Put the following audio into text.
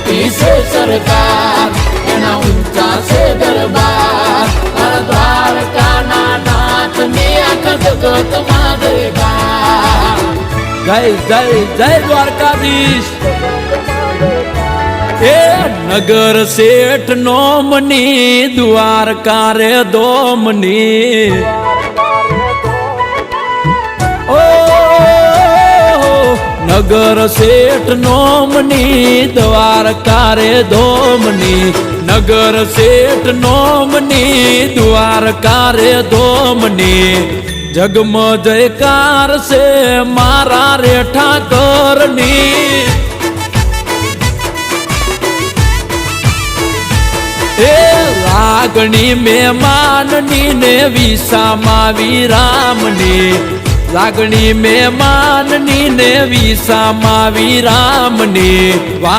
મોટી છે સરકાર એના ઊંચા છે દરબાર મારા દ્વારકાના નાથની આખા જગતમાં જયકાર જય જય જય દ્વારકાધીશ એ નગર શેઠ નોમની દ્વારકા રે દોમની ઓ નગર શેઠ નોમની દ્વારકા રે ધોમની નગર શેઠ નોમની દ્વારકા રે ધોમની જગમ જયકાર છે મારા રે ઠાકરની એ લાગણી મહેમાનની ને વિસામાં વિરામની લાગણી મહેમાનની ને વિસામાં વિરામની